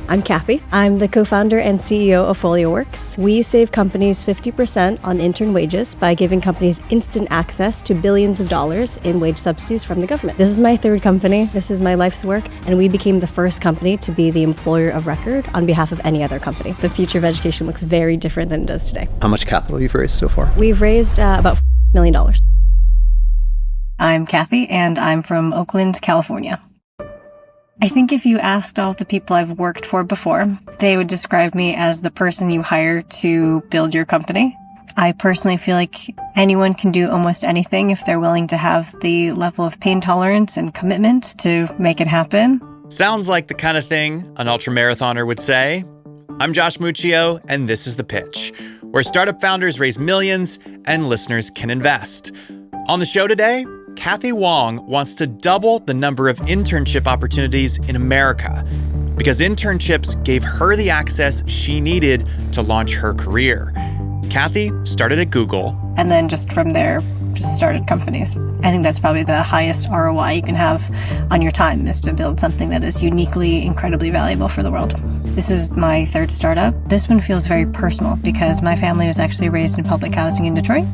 I'm Cathy. I'm the co-founder and CEO of Folio. We save companies 50% on intern wages by giving companies instant access to billions of dollars in wage subsidies from the government. This is my third company. This is my life's work. And we became the first company to be the employer of record on behalf of any other company. The future of education looks very different than it does today. How much capital you've raised so far? We've raised about $4 million. I'm Cathy, and I'm from Oakland, California. I think if you asked all of the people I've worked for before, they would describe me as the person you hire to build your company. I personally feel like anyone can do almost anything if they're willing to have the level of pain tolerance and commitment to make it happen. Sounds like the kind of thing an ultramarathoner would say. I'm Josh Muccio, and this is The Pitch, where startup founders raise millions and listeners can invest. On the show today, Cathy Huang wants to double the number of internship opportunities in America because internships gave her the access she needed to launch her career. Cathy started at Google. And then just from there, just started companies. I think that's probably the highest ROI you can have on your time, is to build something that is uniquely, incredibly valuable for the world. This is my third startup. This one feels very personal because my family was actually raised in public housing in Detroit.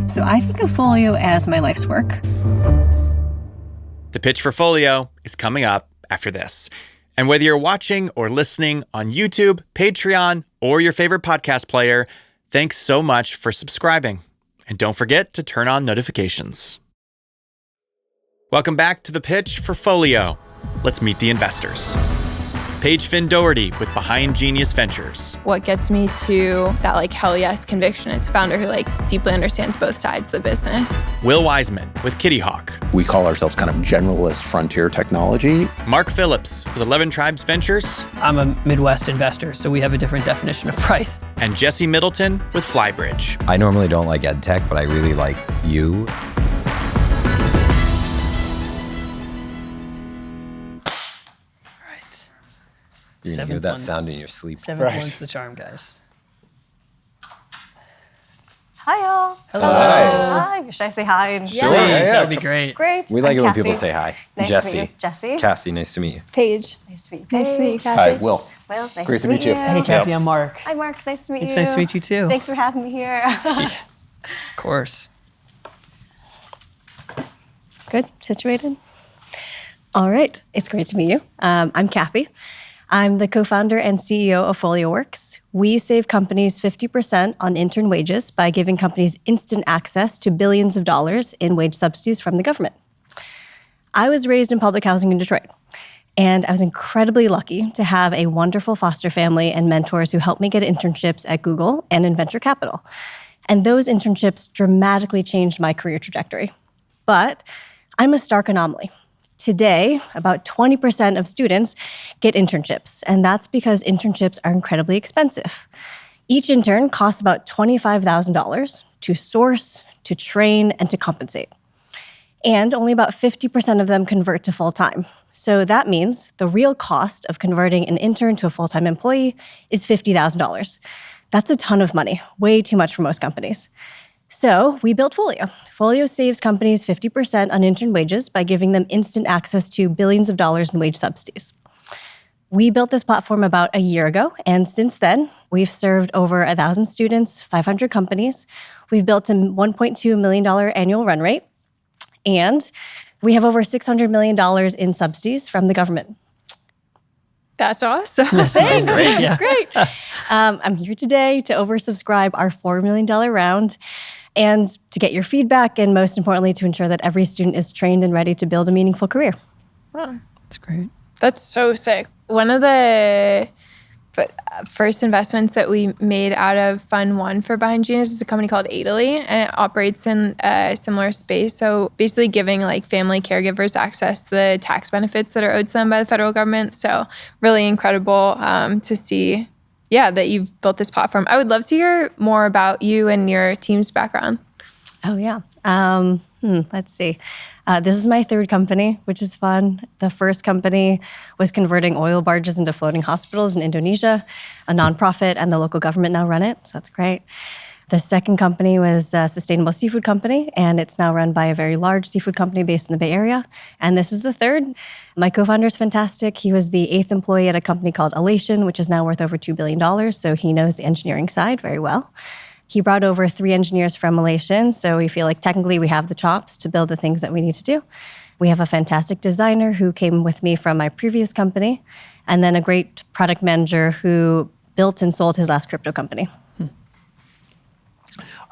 So I think of Folio as my life's work. The pitch for Folio is coming up after this. And whether you're watching or listening on YouTube, Patreon, or your favorite podcast player, thanks so much for subscribing. And don't forget to turn on notifications. Welcome back to The Pitch for Folio. Let's meet the investors. Paige Doherty with Behind Genius Ventures. What gets me to that hell yes conviction, it's a founder who deeply understands both sides of the business. Will Weisman with Kitty Hawk. We call ourselves kind of generalist frontier technology. Mark Phillips with 11 Tribes Ventures. I'm a Midwest investor, so we have a different definition of price. And Jesse Middleton with Flybridge. I normally don't like EdTech, but I really like you. You're going to hear that sound in your sleep. Seventh one's the charm, guys. Hi, y'all. Hello. Hi. Should I say hi? Sure, that would be great. Great. We like I'm it when Cathy. people say hi. Nice Jesse. to meet you. Jesse. Cathy, nice to meet you. Paige. Nice to meet you. Nice to meet you, Cathy. Hi, Will. Well, nice Great to meet you. Hey, Cathy, I'm Mark. Hi, Mark. Nice to meet you. It's nice to meet you, too. Thanks for having me here. Of course. Good. Situated? All right. It's great to meet you. I'm Cathy. I'm the co-founder and CEO of Folio. We save companies 50% on intern wages by giving companies instant access to billions of dollars in wage subsidies from the government. I was raised in public housing in Detroit, and I was incredibly lucky to have a wonderful foster family and mentors who helped me get internships at Google and in venture capital. And those internships dramatically changed my career trajectory. But I'm a stark anomaly. Today, about 20% of students get internships, and that's because internships are incredibly expensive. Each intern costs about $25,000 to source, to train, and to compensate. And only about 50% of them convert to full-time. So that means the real cost of converting an intern to a full-time employee is $50,000. That's a ton of money, way too much for most companies. So we built Folio. Folio saves companies 50% on intern wages by giving them instant access to billions of dollars in wage subsidies. We built this platform about a year ago, and since then, we've served over 1,000 students, 500 companies. We've built a $1.2 million annual run rate, and we have over $600 million in subsidies from the government. That's awesome. Thanks. Great, yeah. Great. I'm here today to oversubscribe our $4 million round and to get your feedback, and most importantly, to ensure that every student is trained and ready to build a meaningful career. Wow. That's great. That's so sick. One of the first investments that we made out of Fund 1 for Behind Genius is a company called Italy, and it operates in a similar space. So basically giving family caregivers access to the tax benefits that are owed to them by the federal government. So really incredible to see, that you've built this platform. I would love to hear more about you and your team's background. Oh, yeah. Let's see. This is my third company, which is fun. The first company was converting oil barges into floating hospitals in Indonesia. A nonprofit and the local government now run it, so that's great. The second company was a sustainable seafood company, and it's now run by a very large seafood company based in the Bay Area. And this is the third. My co-founder is fantastic. He was the 8th employee at a company called Elation, which is now worth over $2 billion. So he knows the engineering side very well. He brought over 3 engineers from Elation. So we feel like technically we have the chops to build the things that we need to do. We have a fantastic designer who came with me from my previous company, and then a great product manager who built and sold his last crypto company.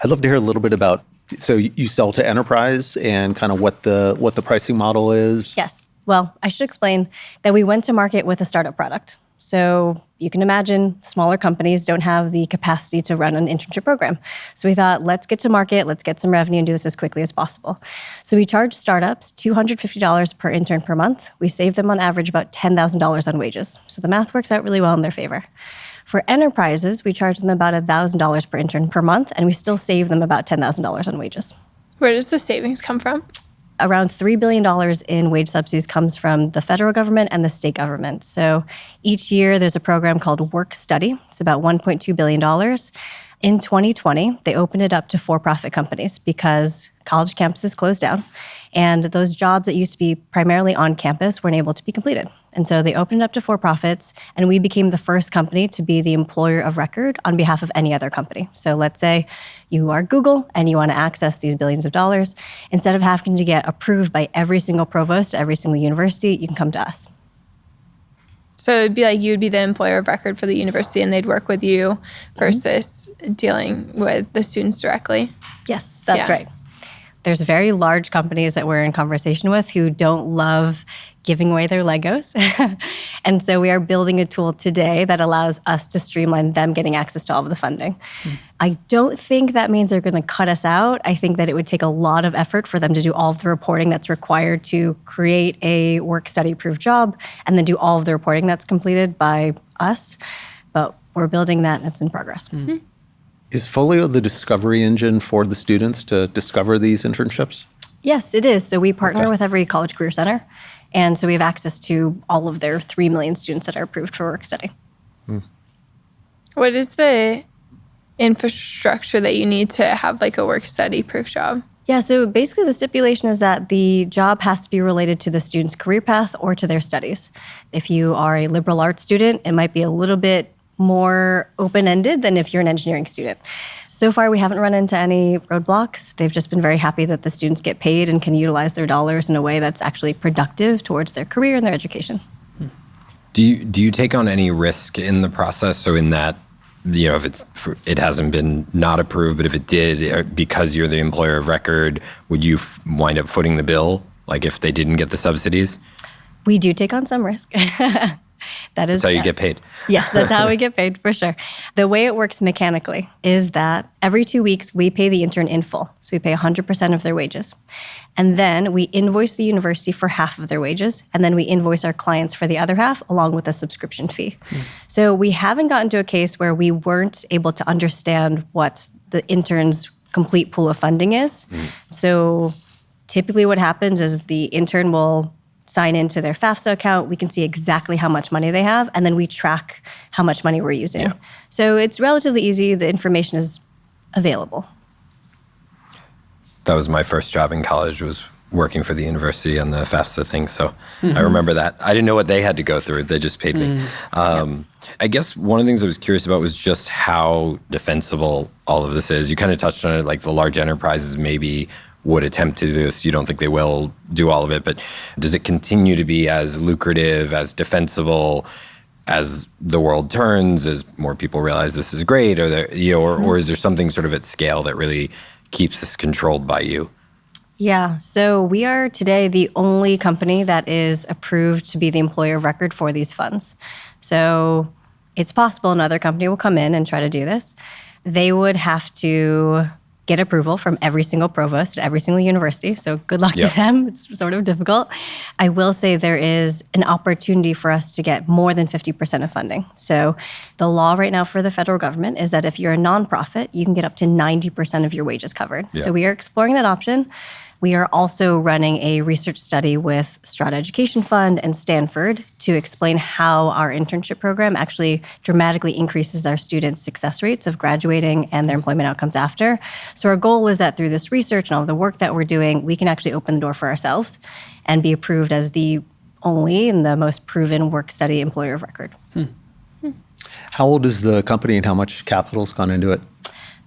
I'd love to hear a little bit about, so you sell to enterprise and kind of what the pricing model is. Yes. Well, I should explain that we went to market with a startup product. So you can imagine smaller companies don't have the capacity to run an internship program. So we thought, let's get to market, let's get some revenue and do this as quickly as possible. So we charge startups $250 per intern per month. We save them on average about $10,000 on wages. So the math works out really well in their favor. For enterprises, we charge them about $1,000 per intern per month, and we still save them about $10,000 on wages. Where does the savings come from? Around $3 billion in wage subsidies comes from the federal government and the state government. So each year there's a program called Work Study. It's about $1.2 billion. In 2020, they opened it up to for-profit companies because college campuses closed down, and those jobs that used to be primarily on campus weren't able to be completed. And so they opened it up to for-profits, and we became the first company to be the employer of record on behalf of any other company. So let's say you are Google and you want to access these billions of dollars. Instead of having to get approved by every single provost at every single university, you can come to us. So it'd be like you'd be the employer of record for the university and they'd work with you versus dealing with the students directly. Yes, that's right. There's very large companies that we're in conversation with who don't love giving away their Legos. And so we are building a tool today that allows us to streamline them getting access to all of the funding. I don't think that means they're going to cut us out. I think that it would take a lot of effort for them to do all of the reporting that's required to create a work study approved job and then do all of the reporting that's completed by us. But we're building that and it's in progress. Is Folio the discovery engine for the students to discover these internships? Yes, it is. So we partner with every college career center. And so we have access to all of their 3 million students that are approved for work study. What is the infrastructure that you need to have like a work study proof job? Yeah, so basically the stipulation is that the job has to be related to the student's career path or to their studies. If you are a liberal arts student, it might be a little bit more open-ended than if you're an engineering student. So far, we haven't run into any roadblocks. They've just been very happy that the students get paid and can utilize their dollars in a way that's actually productive towards their career and their education. Do you take on any risk in the process? So in that, you know, if it hasn't been not approved, but if it did, because you're the employer of record, would you wind up footing the bill? Like if they didn't get the subsidies? We do take on some risk. That's how you get paid. Yes, that's how we get paid for sure. The way it works mechanically is that every 2 weeks we pay the intern in full. So we pay 100% of their wages. And then we invoice the university for half of their wages. And then we invoice our clients for the other half along with a subscription fee. So we haven't gotten to a case where we weren't able to understand what the intern's complete pool of funding is. So typically what happens is the intern will sign into their FAFSA account. We can see exactly how much money they have, and then we track how much money we're using. Yeah. So it's relatively easy. The information is available. That was my first job in college, was working for the university on the FAFSA thing. So I remember that. I didn't know what they had to go through. They just paid me. I guess one of the things I was curious about was just how defensible all of this is. You kind of touched on it, like the large enterprises maybe would attempt to do this. You don't think they will do all of it, but does it continue to be as lucrative, as defensible as the world turns, as more people realize this is great, or there, you know, or is there something sort of at scale that really keeps this controlled by you? Yeah, so we are today the only company that is approved to be the employer of record for these funds. So it's possible another company will come in and try to do this. They would have to get approval from every single provost at every single university. So good luck to them. It's sort of difficult. I will say there is an opportunity for us to get more than 50% of funding. So the law right now for the federal government is that if you're a nonprofit, you can get up to 90% of your wages covered. So we are exploring that option. We are also running a research study with Strata Education Fund and Stanford to explain how our internship program actually dramatically increases our students' success rates of graduating and their employment outcomes after. So our goal is that through this research and all the work that we're doing, we can actually open the door for ourselves and be approved as the only and the most proven work-study employer of record. How old is the company and how much capital's gone into it?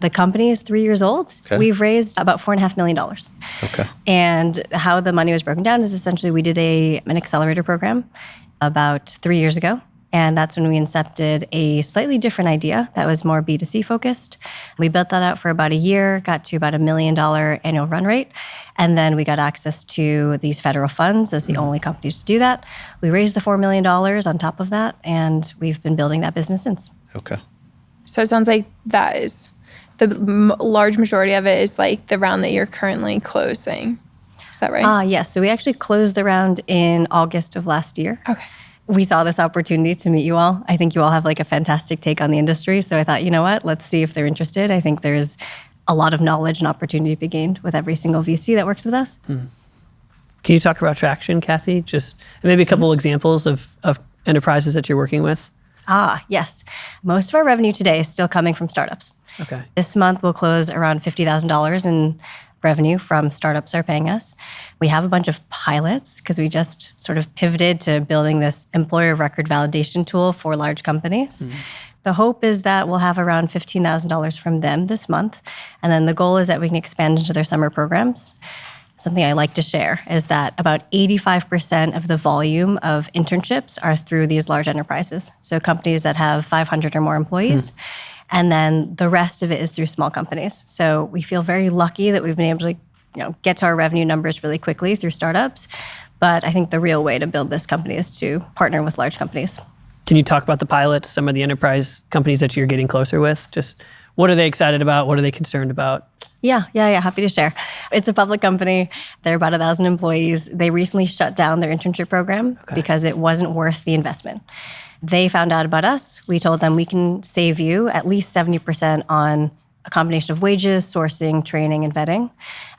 The company is 3 years old. Okay. We've raised about $4.5 million. Okay. And how the money was broken down is essentially we did an accelerator program about 3 years ago. And that's when we incepted a slightly different idea that was more B2C focused. We built that out for about a year, got to about $1 million annual run rate. And then we got access to these federal funds as the only companies to do that. We raised the $4 million on top of that, and we've been building that business since. Okay. So it sounds like that is the large majority of it is like the round that you're currently closing. Is that right? Yes. So we actually closed the round in August of last year. Okay. We saw this opportunity to meet you all. I think you all have like a fantastic take on the industry. So I thought, you know what, let's see if they're interested. I think there's a lot of knowledge and opportunity to be gained with every single VC that works with us. Can you talk about traction, Cathy? Just maybe a couple examples of enterprises that you're working with? Yes. Most of our revenue today is still coming from startups. Okay. This month we'll close around $50,000 in revenue from startups that are paying us. We have a bunch of pilots because we just sort of pivoted to building this employer of record validation tool for large companies. The hope is that we'll have around $15,000 from them this month. And then the goal is that we can expand into their summer programs. Something I like to share is that about 85% of the volume of internships are through these large enterprises. So companies that have 500 or more employees. And then the rest of it is through small companies. So we feel very lucky that we've been able to get to our revenue numbers really quickly through startups. But I think the real way to build this company is to partner with large companies. Can you talk about the pilots, some of the enterprise companies that you're getting closer with? Just what are they excited about? What are they concerned about? Yeah. Happy to share. It's a public company. They're about 1,000 employees. They recently shut down their internship program because it wasn't worth the investment. They found out about us. We told them we can save you at least 70% on a combination of wages, sourcing, training, and vetting.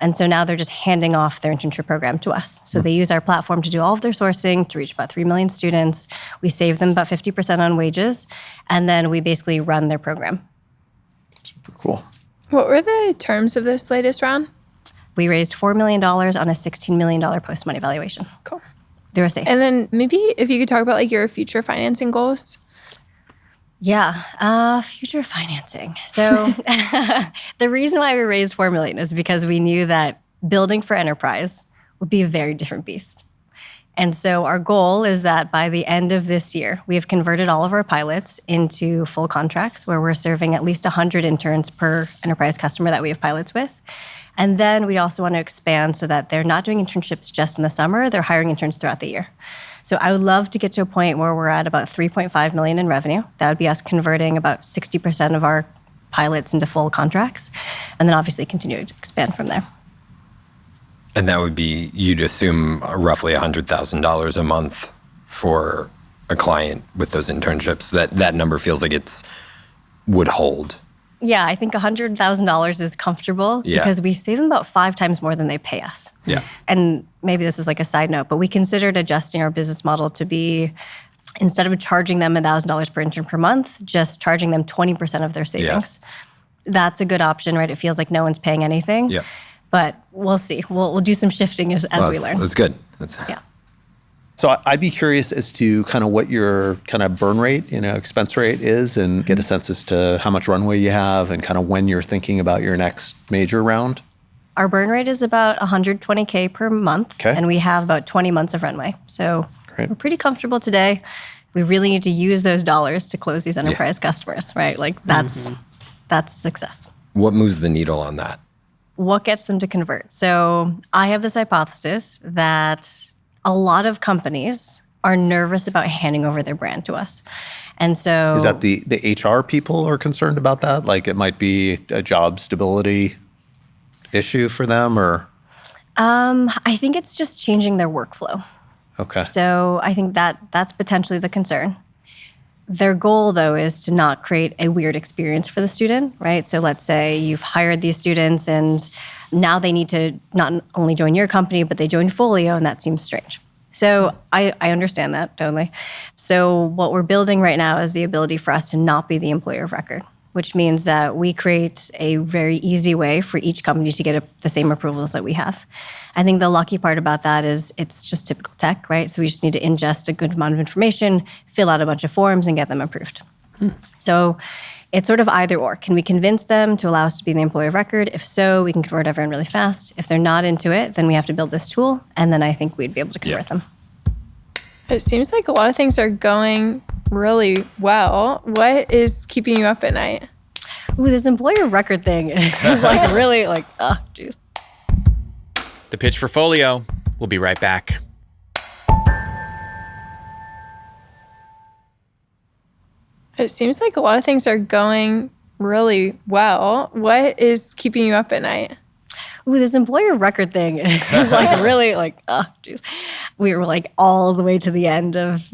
And so now they're just handing off their internship program to us. So they use our platform to do all of their sourcing to reach about 3 million students. We save them about 50% on wages, and then we basically run their program. Super cool. What were the terms of this latest round? We raised $4 million on a $16 million post-money valuation. Cool. They were safe. And then maybe if you could talk about like your future financing goals. Yeah, future financing. So the reason why we raised $4 million is because we knew that building for enterprise would be a very different beast. And so our goal is that by the end of this year, we have converted all of our pilots into full contracts where we're serving at least 100 interns per enterprise customer that we have pilots with. And then we also want to expand so that they're not doing internships just in the summer, they're hiring interns throughout the year. So I would love to get to a point where we're at about $3.5 million in revenue. That would be us converting about 60% of our pilots into full contracts, and then obviously continue to expand from there. And that would be, you'd assume, roughly $100,000 a month for a client with those internships. That number feels like would hold. Yeah, I think $100,000 is comfortable because we save them about 5 times more than they pay us. Yeah. And maybe this is like a side note, but we considered adjusting our business model to be, instead of charging them $1,000 per intern per month, just charging them 20% of their savings. Yeah. That's a good option, right? It feels like no one's paying anything. Yeah. But we'll see. We'll do some shifting as we learn. That's good. Yeah. So I'd be curious as to kind of what your kind of burn rate, expense rate is, and get a sense as to how much runway you have and kind of when you're thinking about your next major round. Our burn rate is about $120K per month, and we have about 20 months of runway. So We're pretty comfortable today. We really need to use those dollars to close these enterprise customers, right? Like that's success. What moves the needle on that? What gets them to convert? So I have this hypothesis that a lot of companies are nervous about handing over their brand to us. And so... Is that the HR people are concerned about that? Like it might be a job stability issue for them, or? I think it's just changing their workflow. Okay. So I think that's potentially the concern. Their goal, though, is to not create a weird experience for the student, right? So let's say you've hired these students and now they need to not only join your company, but they join Folio, and that seems strange. So I understand that, totally. So what we're building right now is the ability for us to not be the employer of record, which means that we create a very easy way for each company to get the same approvals that we have. I think the lucky part about that is it's just typical tech, right? So we just need to ingest a good amount of information, fill out a bunch of forms, and get them approved. So it's sort of either or. Can we convince them to allow us to be the employer of record? If so, we can convert everyone really fast. If they're not into it, then we have to build this tool, and then I think we'd be able to convert them. It seems like a lot of things are going really well. What is keeping you up at night? Ooh, this employer of record thing is like really like, oh, geez. The pitch for Folio. We'll be right back. It seems like a lot of things are going really well. What is keeping you up at night? Ooh, this employer of record thing is like really like, oh, geez. We were like all the way to the end of,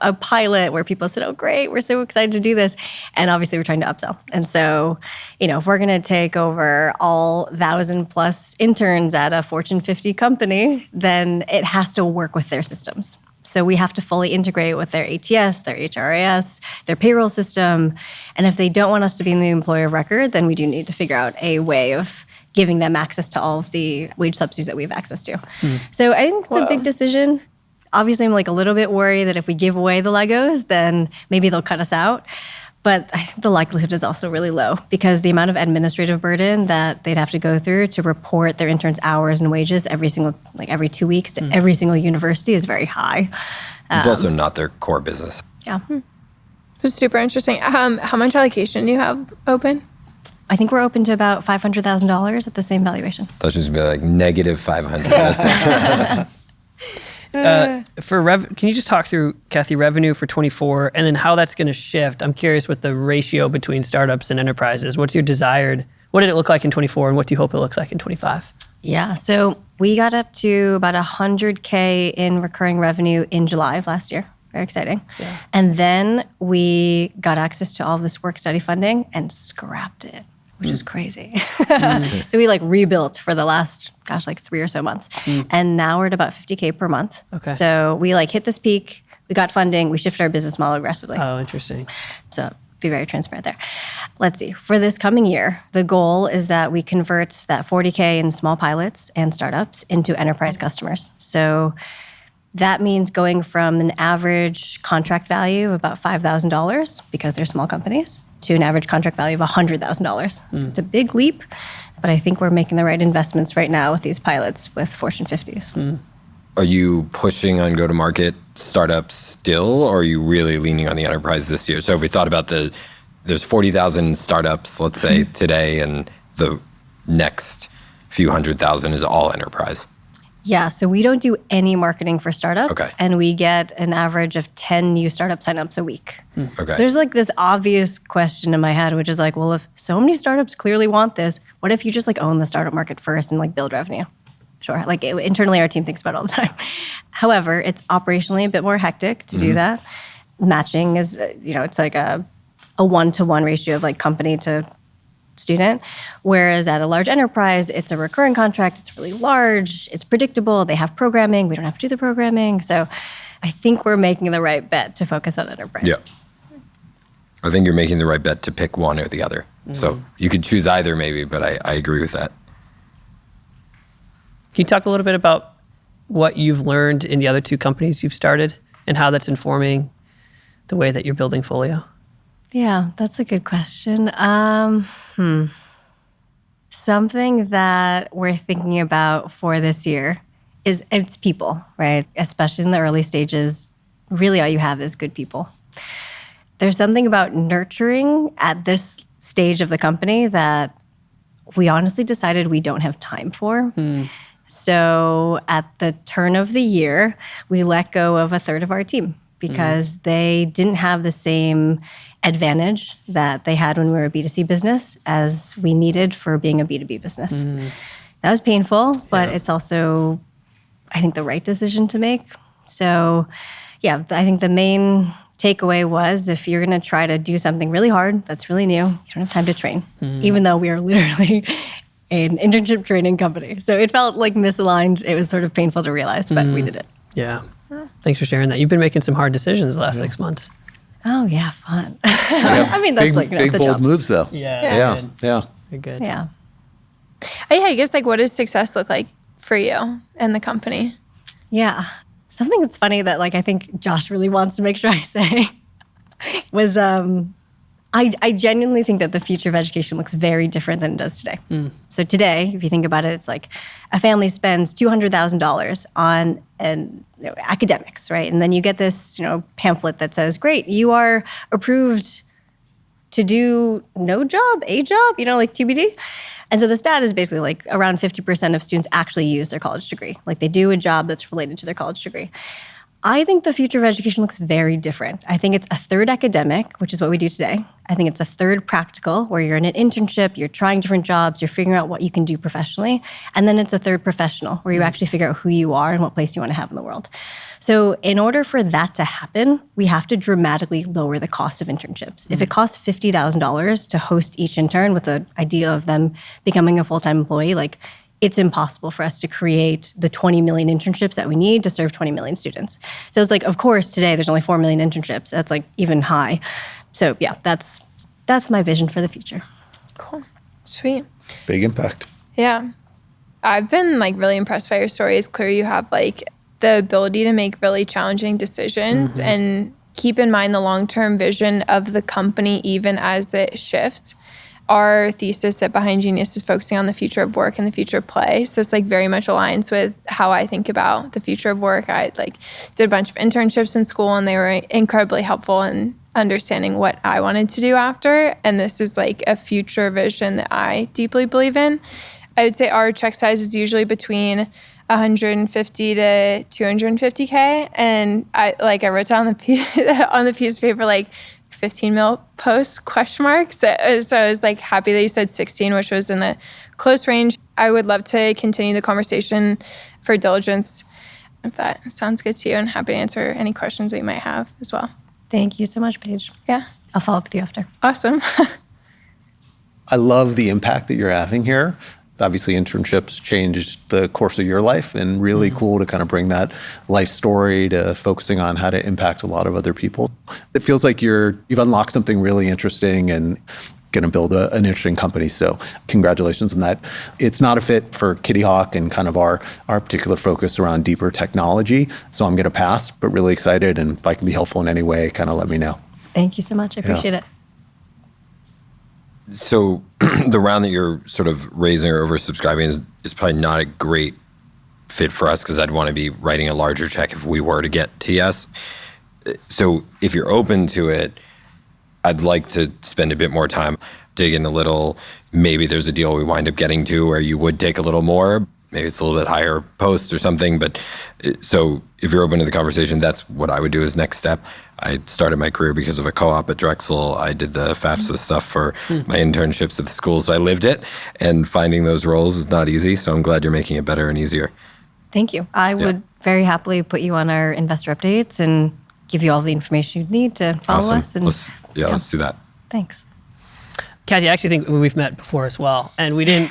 a pilot where people said, oh, great, we're so excited to do this. And obviously we're trying to upsell. And so, if we're going to take over all 1,000+ interns at a Fortune 50 company, then it has to work with their systems. So we have to fully integrate with their ATS, their HRIS, their payroll system. And if they don't want us to be in the employer of record, then we do need to figure out a way of giving them access to all of the wage subsidies that we have access to. So I think it's a big decision. Obviously, I'm like a little bit worried that if we give away the Legos, then maybe they'll cut us out. But I think the likelihood is also really low because the amount of administrative burden that they'd have to go through to report their interns' hours and wages every 2 weeks to every single university is very high. It's also not their core business. Yeah. It's super interesting. How much allocation do you have open? I think we're open to about $500,000 at the same valuation. That should be like negative 500. That's Can you just talk through, Cathy, revenue for 24 and then how that's going to shift? I'm curious with the ratio between startups and enterprises. What did it look like in 24 and what do you hope it looks like in 25? Yeah, so we got up to about $100K in recurring revenue in July of last year. Very exciting. Yeah. And then we got access to all of this work study funding and scrapped it, which is crazy. So we rebuilt for the last, 3 or so months. And now we're at about $50K per month. Okay. So we hit this peak, we got funding, we shifted our business model aggressively. Oh, interesting. So be very transparent there. Let's see. For this coming year, the goal is that we convert that $40K in small pilots and startups into enterprise customers. So that means going from an average contract value of about $5,000 because they're small companies to an average contract value of $100,000. So it's a big leap, but I think we're making the right investments right now with these pilots with Fortune 50s. Are you pushing on go-to-market startups still, or are you really leaning on the enterprise this year? So if we thought about there's 40,000 startups, let's say, today, and the next few 100,000 is all enterprise. Yeah, so we don't do any marketing for startups, and we get an average of 10 new startup signups a week. Okay. So there's this obvious question in my head, which is well, if so many startups clearly want this, what if you just own the startup market first and build revenue? Sure, internally our team thinks about it all the time. However, it's operationally a bit more hectic to do that. Matching is, it's a 1-to-1 ratio of company to student, whereas at a large enterprise, it's a recurring contract, it's really large, it's predictable, they have programming, we don't have to do the programming. So I think we're making the right bet to focus on enterprise. Yeah. I think you're making the right bet to pick one or the other. So you could choose either maybe, but I agree with that. Can you talk a little bit about what you've learned in the other two companies you've started and how that's informing the way that you're building Folio? Yeah, that's a good question. Something that we're thinking about for this year is it's people, right? Especially in the early stages, really all you have is good people. There's something about nurturing at this stage of the company that we honestly decided we don't have time for. So at the turn of the year, we let go of a third of our team because they didn't have the same advantage that they had when we were a B2C business as we needed for being a B2B business. That was painful, but it's also, I think, the right decision to make. So, yeah, I think the main takeaway was if you're going to try to do something really hard that's really new, you don't have time to train, even though we are literally an internship training company. So it felt like misaligned. It was sort of painful to realize, but we did it. Yeah. Thanks for sharing that. You've been making some hard decisions the last 6 months. Oh, yeah, fun. I mean, that's big the bold job. moves, though. Yeah. Yeah. You're good. Yeah. I guess like what does success look like for you and the company? Yeah. Something that's funny that like I think Josh really wants to make sure I say was I genuinely think that the future of education looks very different than it does today. So today, if you think about it, it's like a family spends $200,000 on academics, right? And then you get this pamphlet that says, great, you are approved to do no job, a job, like TBD. And so the stat is basically like around 50% of students actually use their college degree. Like they do a job that's related to their college degree. I think the future of education looks very different. I think it's a third academic, which is what we do today. I think it's a third practical, where you're in an internship, you're trying different jobs, you're figuring out what you can do professionally. And then it's a third professional, where you actually figure out who you are and what place you want to have in the world. So in order for that to happen, we have to dramatically lower the cost of internships. If it costs $50,000 to host each intern with the idea of them becoming a full-time employee, like it's impossible for us to create the 20 million internships that we need to serve 20 million students. So it's like, of course, today there's only 4 million internships. That's like even high. So yeah, that's my vision for the future. Cool. Sweet. Big impact. Yeah. I've been like really impressed by your story. It's clear you have like the ability to make really challenging decisions and keep in mind the long-term vision of the company even as it shifts. Our thesis at Behind Genius is focusing on the future of work and the future of play. So this like very much aligns with how I think about the future of work. I like did a bunch of internships in school and they were incredibly helpful in understanding what I wanted to do after. And this is like a future vision that I deeply believe in. I would say our check size is usually between 150 to 250K. And I wrote down on the piece of paper, like 15 mil post ? So I was like happy that you said 16, which was in the close range. I would love to continue the conversation for diligence if that sounds good to you, and happy to answer any questions that you might have as well. Thank you so much, Paige. Yeah. I'll follow up with you after. Awesome. I love the impact that you're having here. Obviously, internships changed the course of your life, and really cool to kind of bring that life story to focusing on how to impact a lot of other people. It feels like you've unlocked something really interesting and going to build an interesting company. So congratulations on that. It's not a fit for Cathy Huang and kind of our particular focus around deeper technology. So I'm going to pass, but really excited. And if I can be helpful in any way, kind of let me know. Thank you so much. I appreciate it. So the round that you're sort of raising or oversubscribing is probably not a great fit for us because I'd want to be writing a larger check if we were to get TS. So if you're open to it, I'd like to spend a bit more time, dig in a little. Maybe there's a deal we wind up getting to where you would take a little more. Maybe it's a little bit higher post or something. But so if you're open to the conversation, that's what I would do as next step. I started my career because of a co-op at Drexel. I did the FAFSA stuff for my internships at the school, so I lived it. And finding those roles is not easy, so I'm glad you're making it better and easier. Thank you. I would very happily put you on our investor updates and give you all the information you need to follow us. And let's do that. Thanks. Cathy, I actually think we've met before as well, and we didn't,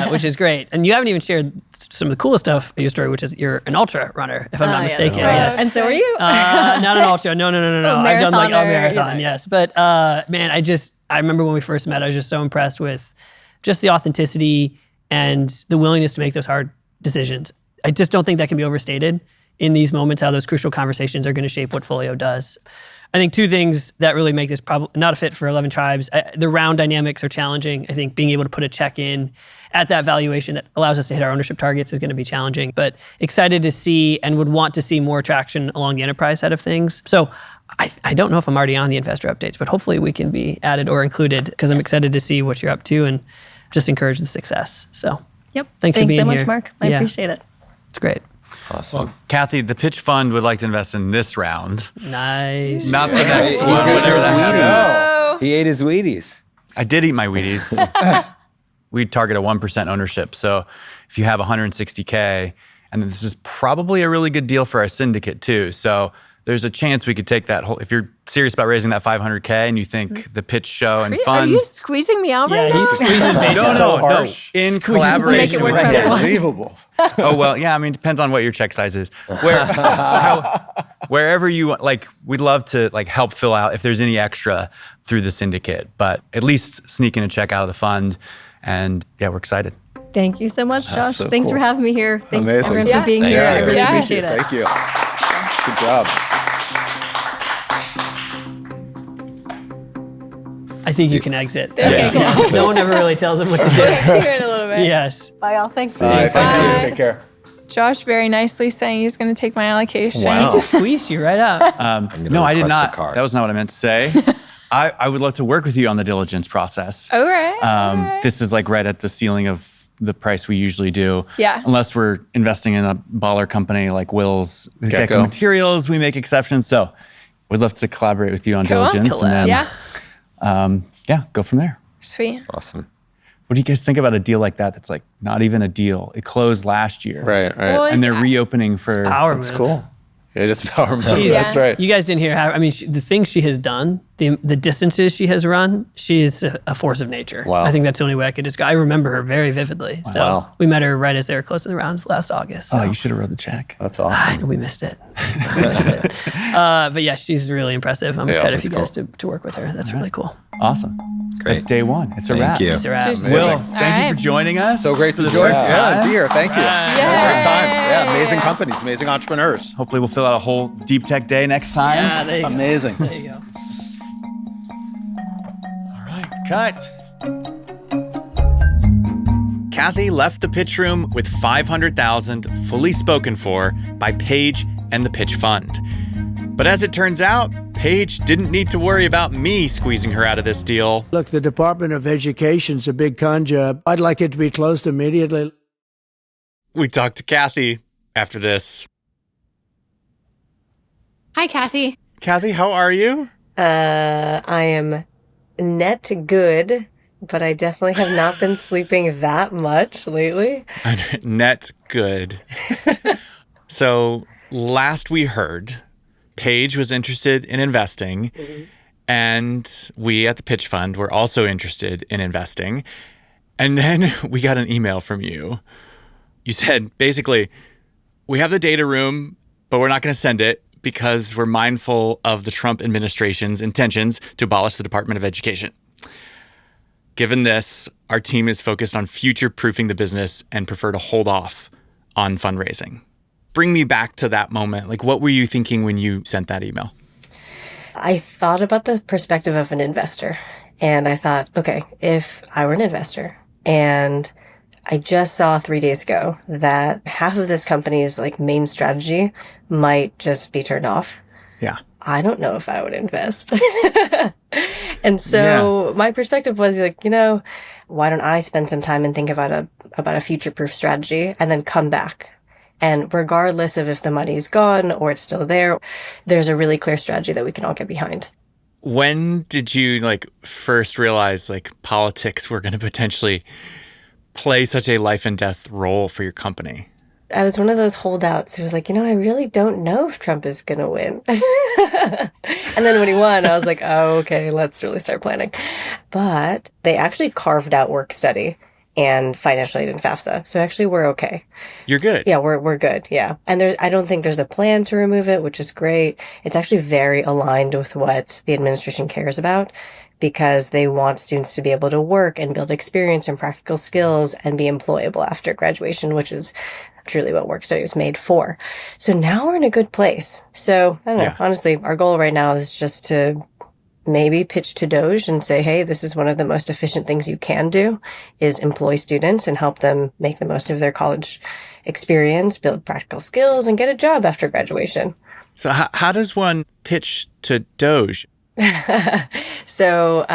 which is great. And you haven't even shared some of the coolest stuff of your story, which is you're an ultra runner, if I'm not mistaken. Right. Yes. And so are you. Not an ultra. No. I've done like a marathon, yeah. yes. But man, I remember when we first met, I was just so impressed with just the authenticity and the willingness to make those hard decisions. I just don't think that can be overstated in these moments, how those crucial conversations are going to shape what Folio does. I think two things that really make this probably not a fit for 11 Tribes. The round dynamics are challenging. I think being able to put a check in at that valuation that allows us to hit our ownership targets is going to be challenging, but excited to see and would want to see more traction along the enterprise side of things. So I don't know if I'm already on the investor updates, but hopefully we can be added or included because I'm excited to see what you're up to and just encourage the success. So Yep. thanks for being so here. much, Mark. I appreciate it. It's great. Awesome. Well, Cathy, the pitch fund would like to invest in this round. Nice. Not the next one, He ate whatever his that happens. Wheaties. He ate his Wheaties. I did eat my Wheaties. We target a 1% ownership. So if you have 160K, and this is probably a really good deal for our syndicate too. So there's a chance we could take that whole, if you're serious about raising that $500K and you think the pitch show and Are fund. you squeezing me out right Yeah, now? he's squeezing Paige. No. In collaboration work with for everyone. Unbelievable. Oh, well, yeah, I mean, it depends on what your check size is. Wherever you, like, we'd love to, like, help fill out if there's any extra through the syndicate, but at least sneaking a check out of the fund. And yeah, we're excited. Thank you so much, Josh. so Thanks cool. for having me here. Thanks Amazing. everyone Yeah. for being Thank here. you. I really Yeah. appreciate it. Thank you. Good job. I think you can exit. Okay, cool. Yes. No one ever really tells him what to We'll do. see you in a little bit. Yes. Bye, all. Thanks. Bye. Thank Bye. you. Take care. Josh very nicely saying he's going to take my allocation. Wow. He just squeezed you right out. No, I did request a not. car. That was not what I meant to say. I would love to work with you on the diligence process. All right. This is like right at the ceiling of the price we usually do. Yeah. Unless we're investing in a baller company like Will's Gecko. Materials, we make exceptions. So we'd love to collaborate with you on Cool. diligence. And then, Yeah. go from there. Sweet. Awesome. What do you guys think about a deal like that that's like not even a deal? It closed last year. Right. Well, And they're reopening for... Power That's move. cool. It is power move. She's- That's right. You guys didn't hear how, I mean, the things she has done, the distances she has run, she's a force of nature. Wow. I think that's the only way I could describe. I remember her very vividly. So Wow. we met her right as they were closing the rounds last August. So. Oh, you should have wrote the check. That's awesome. We missed it. But yeah, she's really impressive. I'm Yeah, excited for you that's guys to work with her. That's really cool. Awesome. Great. That's day one. It's a wrap. Thank you. It's a wrap. Just- Will, Amazing. thank you All for right. joining us. So great to for the join. first Yeah, time. dear. Thank you. Great time. Yeah, amazing Yay. companies, amazing entrepreneurs. Hopefully we'll fill out a whole deep tech day next time. Yeah, there you go. Amazing. There you go. All right, cut. Cathy left the pitch room with $500,000 fully spoken for by Paige and the pitch fund. But as it turns out, Paige didn't need to worry about me squeezing her out of this deal. Look, the Department of Education's a big con job. I'd like it to be closed immediately. We talked to Cathy after this. Hi, Cathy. Cathy, how are you? I am net good, but I definitely have not been sleeping that much lately. Net good. So last we heard, Paige was interested in investing, and we at the Pitch Fund were also interested in investing. And then we got an email from you. You said, basically, we have the data room, but we're not going to send it because we're mindful of the Trump administration's intentions to abolish the Department of Education. Given this, our team is focused on future-proofing the business and prefer to hold off on fundraising. Bring me back to that moment. Like, what were you thinking when you sent that email? I thought about the perspective of an investor, and I thought, okay, if I were an investor and I just saw 3 days ago that half of this company's like main strategy might just be turned off. Yeah. I don't know if I would invest. And so my perspective was like, why don't I spend some time and think about a future-proof strategy and then come back? And regardless of if the money's gone or it's still there, there's a really clear strategy that we can all get behind. When did you first realize politics were going to potentially play such a life and death role for your company? I was one of those holdouts who was like, I really don't know if Trump is going to win. And then when he won, I was like, oh, okay, let's really start planning. But they actually carved out work study and financial aid in FAFSA. So actually we're okay. You're good. Yeah, we're good. Yeah. And I don't think there's a plan to remove it, which is great. It's actually very aligned with what the administration cares about, because they want students to be able to work and build experience and practical skills and be employable after graduation, which is truly what work study was made for. So now we're in a good place. So I don't know. Yeah. Honestly, our goal right now is just to maybe pitch to Doge and say, hey, this is one of the most efficient things you can do is employ students and help them make the most of their college experience, build practical skills, and get a job after graduation. So how does one pitch to Doge? So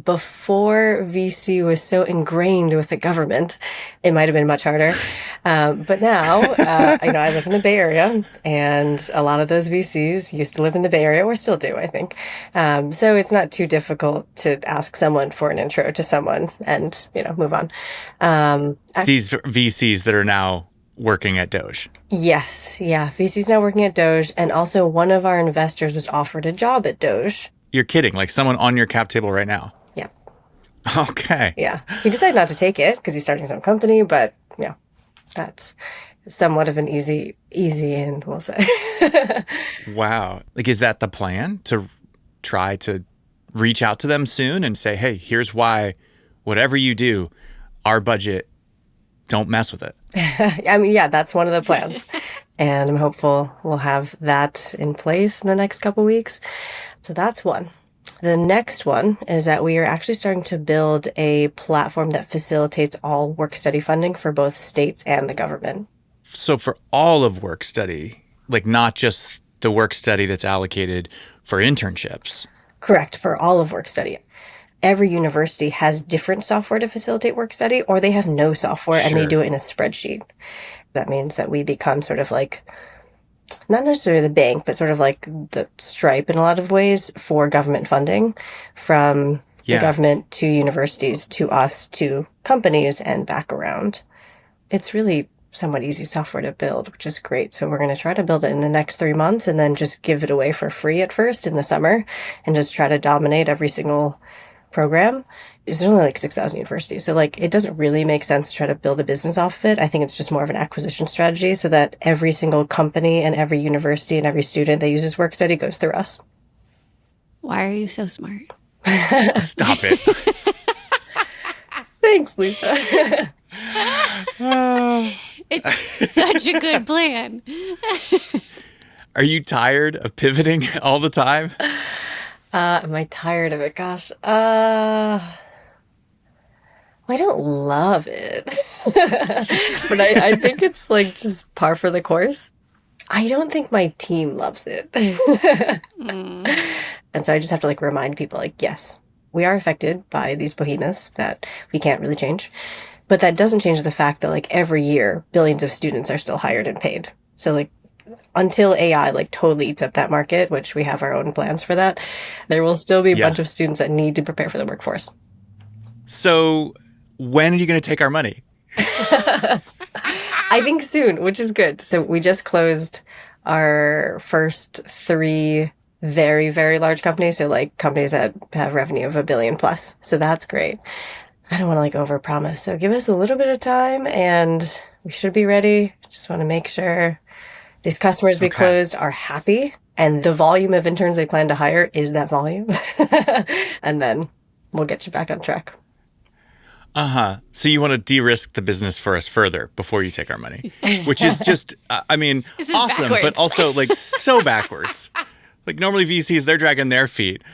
before VC was so ingrained with the government, it might have been much harder. But now, I live in the Bay Area, and a lot of those VCs used to live in the Bay Area, or still do, I think. So it's not too difficult to ask someone for an intro to someone and, move on. These VCs that are now working at Doge. Yes. Yeah. VC's now working at Doge. And also one of our investors was offered a job at Doge. You're kidding. Like someone on your cap table right now. Yeah. Okay. Yeah. He decided not to take it because he's starting his own company. But yeah, that's somewhat of an easy in, we'll say. Wow. Like, is that the plan, to try to reach out to them soon and say, hey, here's why, whatever you do, our budget, don't mess with it? I mean, yeah, that's one of the plans. And I'm hopeful we'll have that in place in the next couple weeks. So that's one. The next one is that we are actually starting to build a platform that facilitates all work-study funding for both states and the government. So for all of work study, like not just the work study that's allocated for internships. Correct, for all of work study. Every university has different software to facilitate work study, or they have no software and they do it in a spreadsheet. That means that we become sort of like, not necessarily the bank, but sort of like the Stripe in a lot of ways for government funding, from the government to universities to us to companies and back around. It's really somewhat easy software to build, which is great. So we're going to try to build it in the next 3 months and then just give it away for free at first in the summer and just try to dominate every single program. There's only like 6,000 universities. So like, it doesn't really make sense to try to build a business off of it. I think it's just more of an acquisition strategy so that every single company and every university and every student that uses work study goes through us. Why are you so smart? Stop it. Thanks, Lisa. It's such a good plan. Are you tired of pivoting all the time? Am I tired of it? Gosh. I don't love it. But I think it's like just par for the course. I don't think my team loves it. And so I just have to like remind people like, yes, we are affected by these behemoths that we can't really change. But that doesn't change the fact that like every year, billions of students are still hired and paid. So like until AI like totally eats up that market, which we have our own plans for that, there will still be a bunch of students that need to prepare for the workforce. So when are you going to take our money? I think soon, which is good. So we just closed our first 3 very, very large companies. So like companies that have revenue of $1 billion plus. So that's great. I don't want to like overpromise. So give us a little bit of time and we should be ready. Just want to make sure these customers we closed are happy and the volume of interns they plan to hire is that volume. And then we'll get you back on track. So you want to de-risk the business for us further before you take our money, which is just, I mean, awesome, backwards. but also like so backwards. Like normally VCs, they're dragging their feet.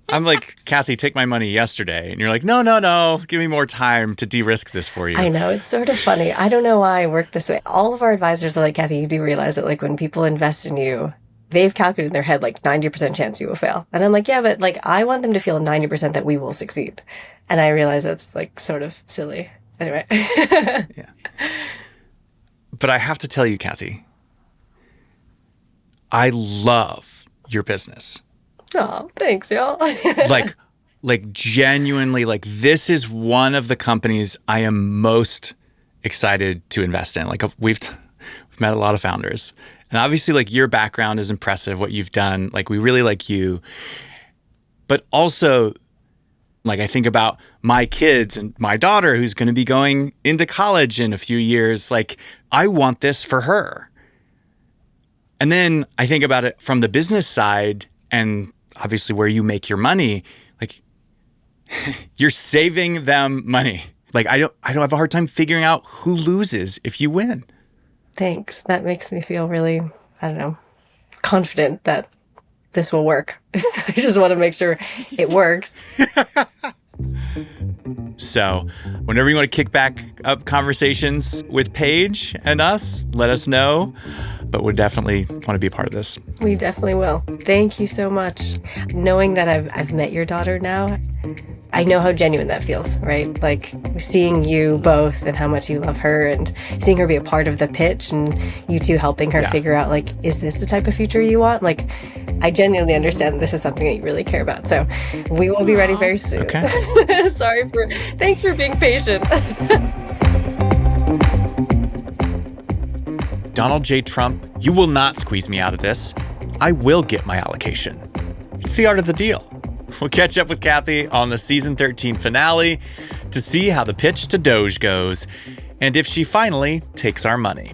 I'm like, Cathy, take my money yesterday. And you're like, no, give me more time to de-risk this for you. I know, it's sort of funny. I don't know why I work this way. All of our advisors are like, Cathy, you do realize that like when people invest in you, they've calculated in their head like 90% chance you will fail. And I'm like, yeah, but like I want them to feel 90% that we will succeed. And I realize that's like sort of silly. Anyway. Yeah. But I have to tell you, Cathy, I love your business. Oh, thanks, y'all. like genuinely, like this is one of the companies I am most excited to invest in. Like we've met a lot of founders, and obviously like your background is impressive, what you've done. Like we really like you, but also like I think about my kids and my daughter who's going to be going into college in a few years. Like I want this for her. And then I think about it from the business side and obviously where you make your money, like you're saving them money. Like I don't have a hard time figuring out who loses if you win. Thanks. That makes me feel really, I don't know, confident that this will work. I just want to make sure it works. So whenever you want to kick back up conversations with Paige and us, let us know. But we definitely want to be a part of this. We definitely will. Thank you so much. Knowing that I've met your daughter now, I know how genuine that feels, right? Like seeing you both and how much you love her and seeing her be a part of the pitch and you two helping her figure out like, is this the type of future you want? Like, I genuinely understand this is something that you really care about. So we will be ready very soon. Okay. Thanks for being patient. Donald J. Trump, you will not squeeze me out of this. I will get my allocation. It's the art of the deal. We'll catch up with Cathy on the season 13 finale to see how the pitch to Doge goes and if she finally takes our money.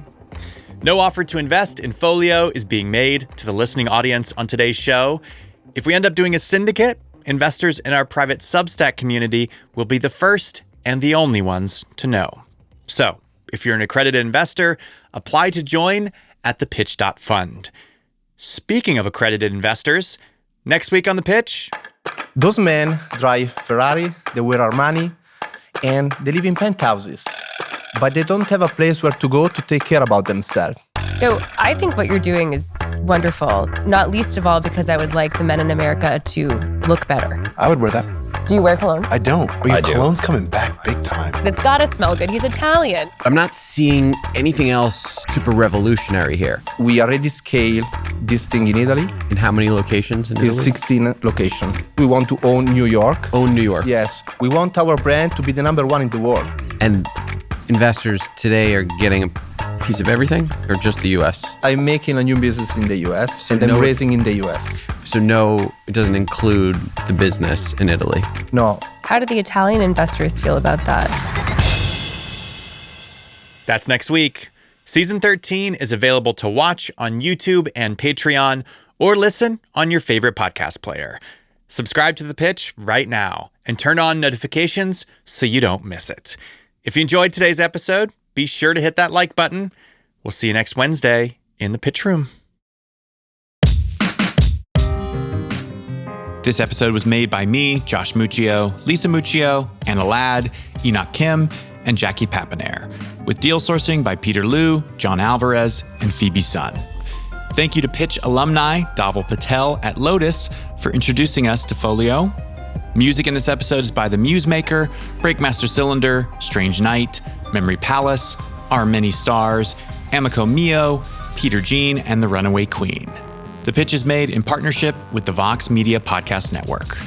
No offer to invest in Folio is being made to the listening audience on today's show. If we end up doing a syndicate, investors in our private Substack community will be the first and the only ones to know. So, if you're an accredited investor, apply to join at thepitch.fund. Speaking of accredited investors, next week on The Pitch... Those men drive Ferrari, they wear Armani, and they live in penthouses. But they don't have a place where to go to take care about themselves. So I think what you're doing is wonderful, not least of all because I would like the men in America to look better. I would wear that. Do you wear cologne? I don't, but your cologne's coming back big time. It's gotta smell good. He's Italian. I'm not seeing anything else super revolutionary here. We already scaled this thing in Italy. In how many locations in Italy? It's 16 locations. We want to own New York. Own New York. Yes. We want our brand to be the number one in the world. And investors today are getting a piece of everything, or just the U.S.? I'm making a new business in the U.S. and I'm raising in the U.S. So no, it doesn't include the business in Italy? No. How do the Italian investors feel about that? That's next week. Season 13 is available to watch on YouTube and Patreon, or listen on your favorite podcast player. Subscribe to The Pitch right now and turn on notifications so you don't miss it. If you enjoyed today's episode, be sure to hit that like button. We'll see you next Wednesday in the Pitch Room. This episode was made by me, Josh Muccio, Lisa Muccio, Anna Ladd, Enoch Kim, and Jackie Papanair, with deal sourcing by Peter Liu, John Alvarez, and Phoebe Sun. Thank you to Pitch alumni Dhaval Patel at Lotus for introducing us to Folio. Music in this episode is by The Musemaker, Breakmaster Cylinder, Strange Night, Memory Palace, Our Many Stars, Amico Mio, Peter Jean, and The Runaway Queen. The Pitch is made in partnership with the Vox Media Podcast Network.